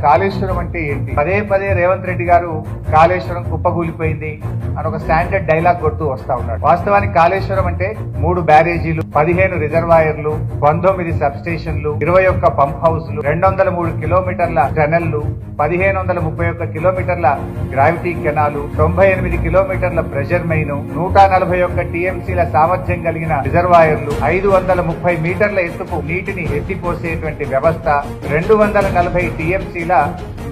కాళేశ్వరం అంటే ఏంటి? పదే పదే రేవంత్ రెడ్డి గారు కాళేశ్వరం కుప్పగూలిపోయింది అని ఒక స్టాండర్డ్ డైలాగ్ కొడుతూ వస్తా ఉన్నాడు. వాస్తవానికి కాళేశ్వరం అంటే 3 బ్యారేజీలు, 15 రిజర్వాయర్లు, 19 సబ్ స్టేషన్లు, 21 పంప్ హౌస్లు, 203 కిలోమీటర్ల టనెళ్లు, 1531 కిలోమీటర్ల గ్రావిటీ కెనాలు, 98 కిలోమీటర్ల ప్రెషర్ మైన్, 141 టీఎంసీల సామర్థ్యం కలిగిన రిజర్వాయర్లు, 530 మీటర్ల ఎత్తుకు నీటిని ఎత్తిపోసేటువంటి వ్యవస్థ, 240 టీఎంసీల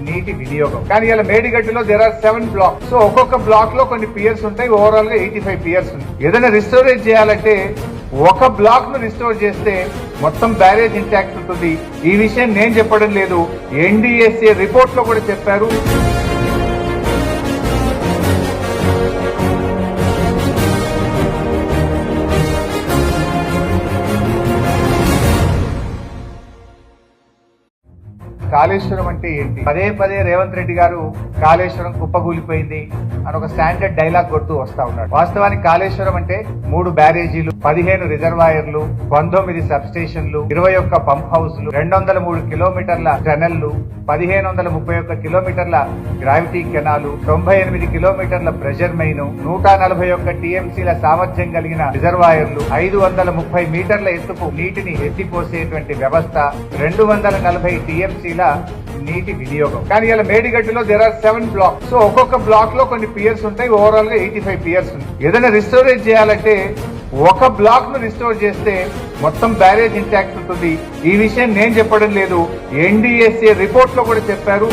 నీటి వినియోగం. కానీ ఇలా మేడిగడ్డలో దేర్ ఆర్ 7 బ్లాక్స్. సో ఒక్కొక్క బ్లాక్ లో కొన్ని పియర్స్ ఉంటాయి. ఓవరాల్ గా 85 పియర్స్ ఉంటాయి. ఏదైనా రిస్టోరేజ్ చేయాలంటే ఒక బ్లాక్ ను రిస్టోర్ చేస్తే మొత్తం బ్యారేజ్ ఇంటాక్ట్ ఉంటుంది. ఈ విషయం నేను చెప్పడం లేదు, ఎన్డీఎస్ఏ రిపోర్ట్ లో కూడా చెప్పారు. కాళేశ్వరం అంటే ఏంటి? పదే పదే రేవంత్ రెడ్డి గారు కాళేశ్వరం కుప్పగూలిపోయింది అని ఒక స్టాండర్డ్ డైలాగ్ కొడుతూ వస్తా ఉన్నాడు. వాస్తవానికి కాళేశ్వరం అంటే 3 బ్యారేజీలు, 15 రిజర్వాయర్లు, 19 సబ్ స్టేషన్లు, 21 పంప్ హౌస్లు, 203 కిలోమీటర్ల టనెళ్లు, 1531 కిలోమీటర్ల గ్రావిటీ కెనాలు, 98 కిలోమీటర్ల ప్రెషర్ మైన్, 141 టీఎంసీల సామర్థ్యం కలిగిన రిజర్వాయర్లు, 530 మీటర్ల ఎత్తుకు నీటిని ఎత్తిపోసేటువంటి వ్యవస్థ, 240 టీఎంసీల నీటి వినియోగం. కానీ ఇలా మేడిగడ్డలో దేర్ ఆర్ 7 బ్లాక్స్. సో ఒక్కొక్క బ్లాక్ లో కొన్ని పియర్స్ ఉంటాయి. ఓవరాల్ గా 85 పియర్స్ ఉంటాయి. ఏదైనా రిస్టోరేజ్ చేయాలంటే ఒక బ్లాక్ ను రిస్టోర్ చేస్తే మొత్తం బ్యారేజ్ ఇంటాక్ట్ ఉంటుంది. ఈ విషయం నేను చెప్పడం లేదు, ఎన్డీఎస్ఏ రిపోర్ట్ లో కూడా చెప్పారు.